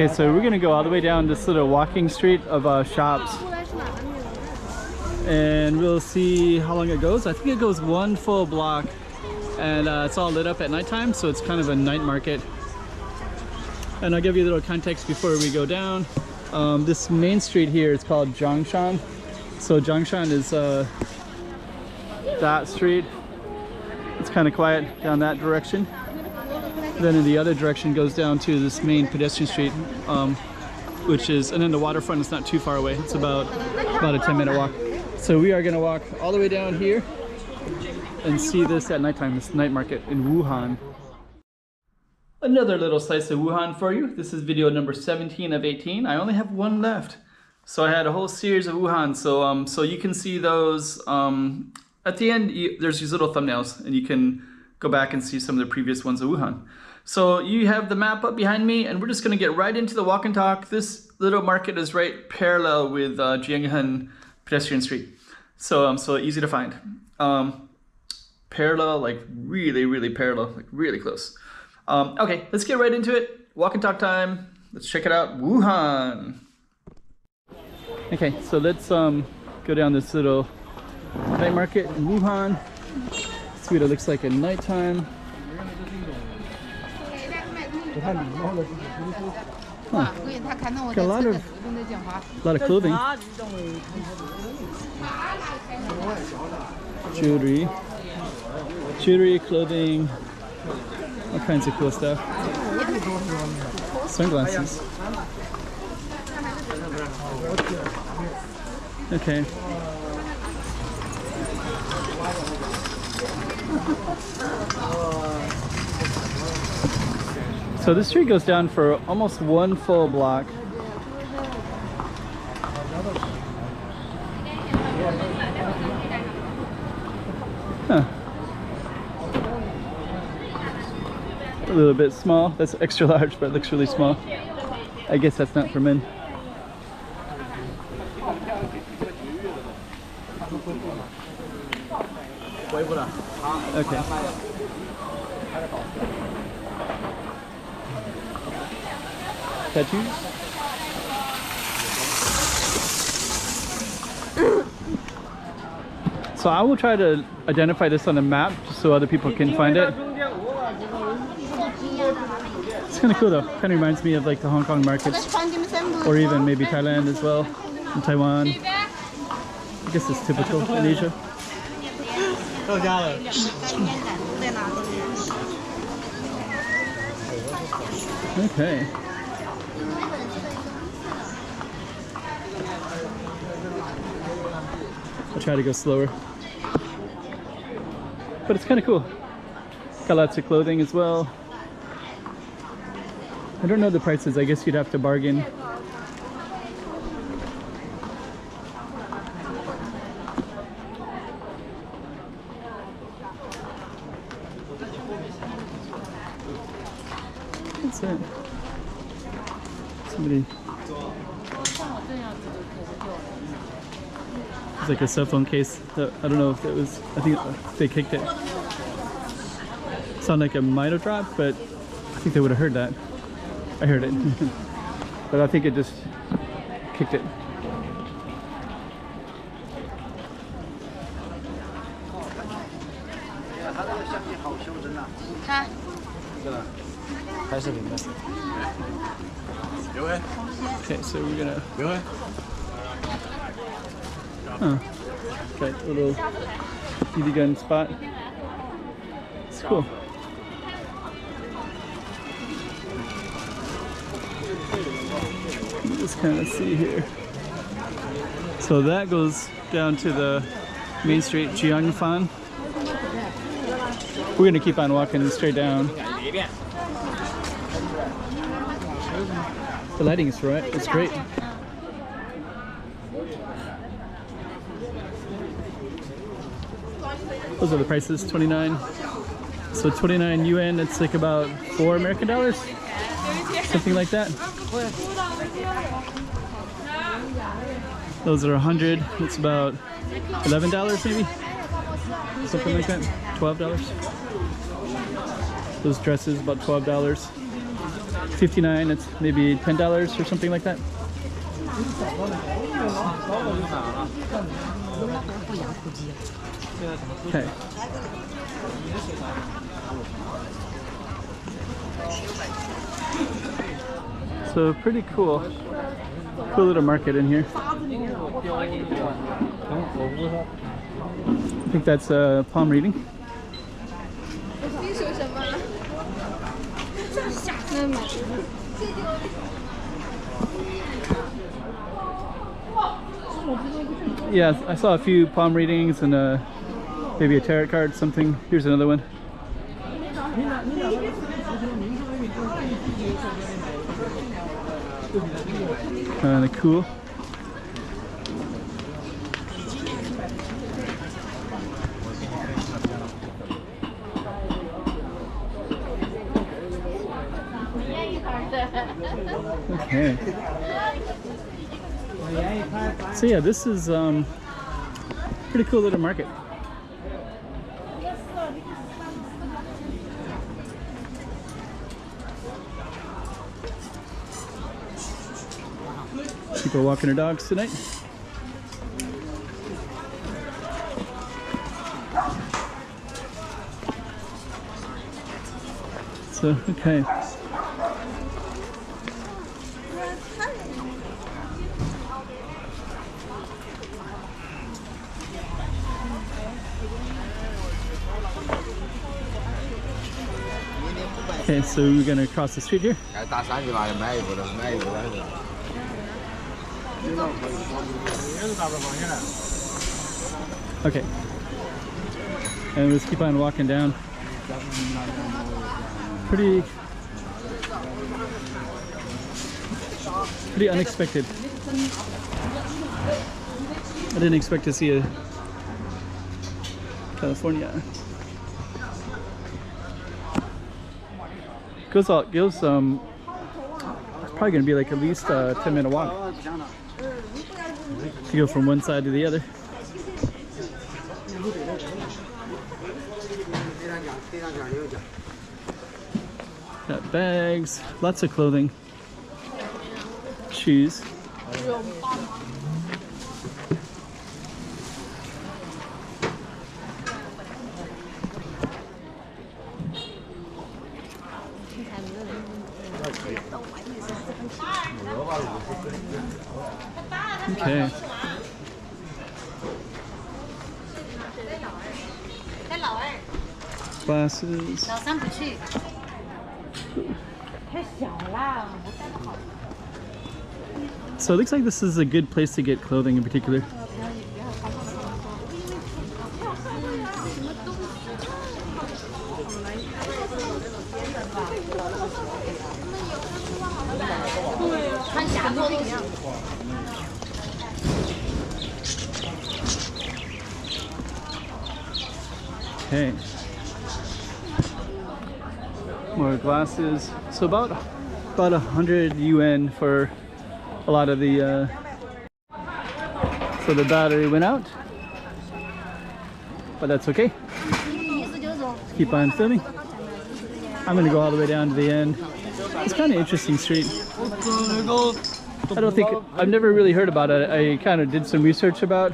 Okay, so we're gonna go all the way down this little walking street of shops, and we'll see how long it goes. I think it goes one full block, and it's all lit up at nighttime, so it's kind of a night market. And I'll give you a little context before we go down. This main street here is called Jianghan. So Jianghan is that street. It's kind of quiet down that direction. Then in the other direction goes down to this main pedestrian street, which is, and then the waterfront is not too far away. It's about a 10-minute walk. So we are gonna walk all the way down here and see this at nighttime, this night market in Wuhan. Another little slice of Wuhan for you. This is video number 17 of 18. I only have one left. So I had a whole series of Wuhan. So you can see those, at the end, there's these little thumbnails, and you can go back and see some of the previous ones of Wuhan. So you have the map up behind me, and we're just gonna get right into the walk and talk. This little market is right parallel with Jianghan Pedestrian Street. So easy to find. Parallel, like really parallel, like really close. Okay, let's get right into it. Walk and talk time. Let's check it out, Wuhan. Okay, so let's go down this little night market in Wuhan. See what it looks like at nighttime. Huh. Got a lot of clothing. Jewelry, clothing, all kinds of cool stuff. Sunglasses. Okay. So this street goes down for almost one full block. Huh. A little bit small. That's extra large, but it looks really small. I guess that's not for men. Okay. Tattoos? So I will try to identify this on the map just so other people can find it. It's kind of cool though. Kind of reminds me of like the Hong Kong markets, or even maybe Thailand as well, and Taiwan. I guess it's typical in Asia. Okay. I'll try to go slower. But it's kind of cool. Got lots of clothing as well. I don't know the prices. I guess you'd have to bargain. What's that? Somebody. It's like a cell phone case. I don't know if it was. I think they kicked it. Sounded like it might have dropped, but I think they would have heard that. I heard it. But I think it just kicked it. Okay, so we're gonna. Huh. Got a little BB gun spot. It's cool. Just kind of see here. So that goes down to the main street, Jianghan. We're gonna keep on walking straight down. The lighting is right. It's great. Those are the prices, 29. So 29 yuan, it's like about $4 American, something like that. Those are 100. It's about $11 maybe, something like that. $12. Those dresses about $12. 59, it's maybe $10 or something like that. Okay. So pretty cool little market in here. I think that's palm reading. Yeah, I saw a few palm readings and maybe a tarot card, something. Here's another one. Kind of cool. Okay. So yeah, this is pretty cool little market. People walking their dogs tonight. So, okay. Okay, so we're gonna cross the street here. Okay. And let's keep on walking down. Pretty unexpected. I didn't expect to see a California. Goes it's probably gonna be like at least a 10-minute walk to go from one side to the other. Got bags, lots of clothing, shoes. Okay. Glasses. So it looks like this is a good place to get clothing in particular. Okay. More glasses. So about 100 yuan for a lot of the so the battery went out, but that's okay. Keep on filming. I'm gonna go all the way down to the end. It's kind of interesting street. I've never really heard about it. I kind of did some research about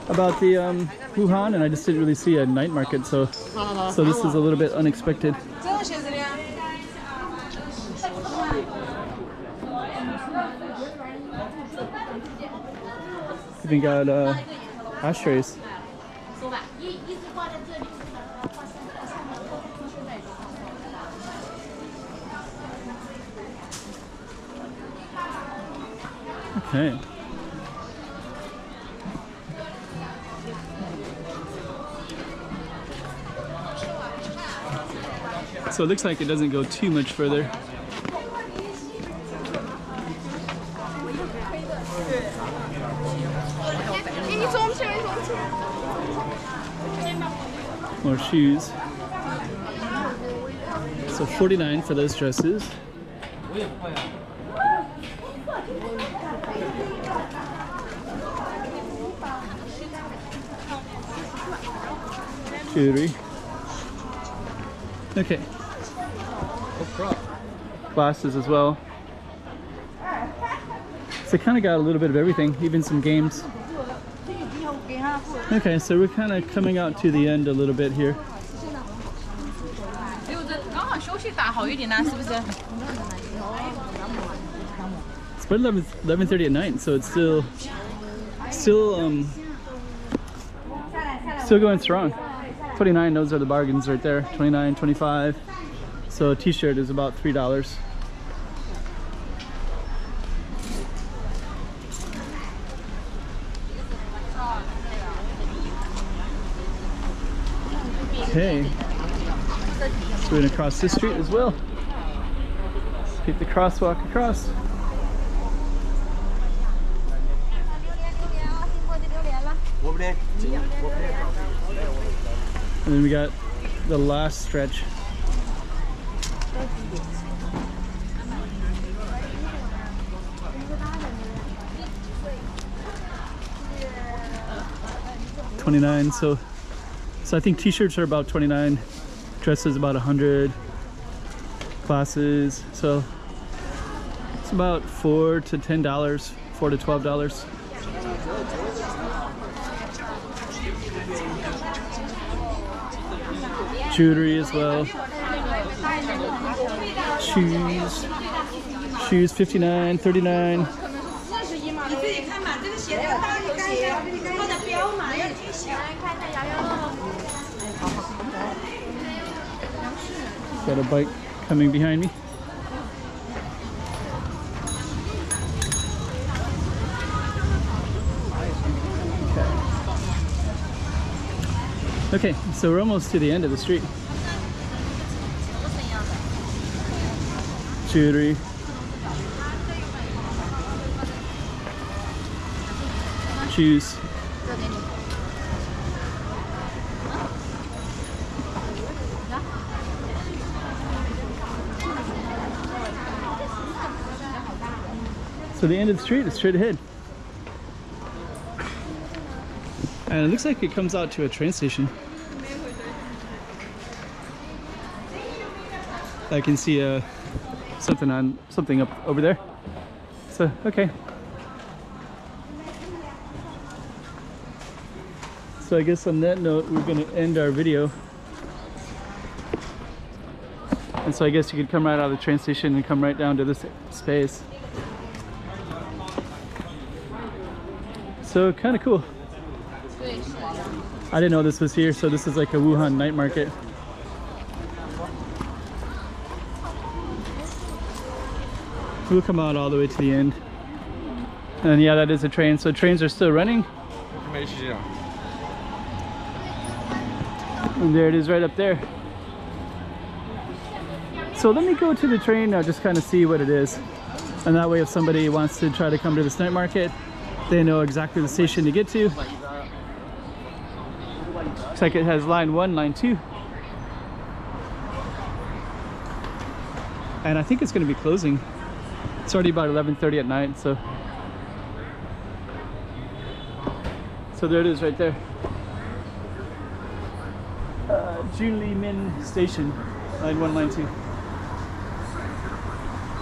the Wuhan, and I just didn't really see a night market, so this is a little bit unexpected. Even got ashtrays. Okay. So it looks like it doesn't go too much further. More shoes. So 49 for those dresses. Jewelry. Okay. glasses as well. So kind of got a little bit of everything, even some games. Okay, so we're kind of coming out to the end a little bit here. It's about 11:30 at night, so it's still going strong. 29, those are the bargains right there. 29, 25. So a t-shirt is about $3. Okay, so we're gonna cross this street as well. Take the crosswalk across. And then we got the last stretch. $29, so I think t-shirts are about $29, dresses about 100, glasses, so it's about $4 to $10, $4 to $12. Jewelry as well. Shoes 59, 39. Got a bike coming behind me. Okay, so we're almost to the end of the street. Jewelry. Shoes. So the end of the street is straight ahead. And it looks like it comes out to a train station. I can see something up over there. So okay. So I guess on that note, we're gonna end our video. And so I guess you could come right out of the train station and come right down to this space. So kind of cool. I didn't know this was here, so this is like a Wuhan night market. We'll come out all the way to the end. And yeah, that is a train, so trains are still running. And there it is right up there. So let me go to the train now, just kind of see what it is. And that way if somebody wants to try to come to this night market, they know exactly the station to get to. Looks like it has line 1, line 2. And I think it's going to be closing. It's already about 11:30 at night, so there it is right there. Jianghan Station, line 1, line 2.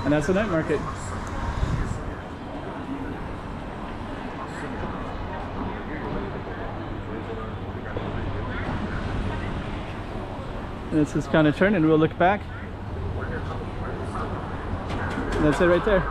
And that's the night market. And this is kind of turn, and we'll look back. And that's it right there.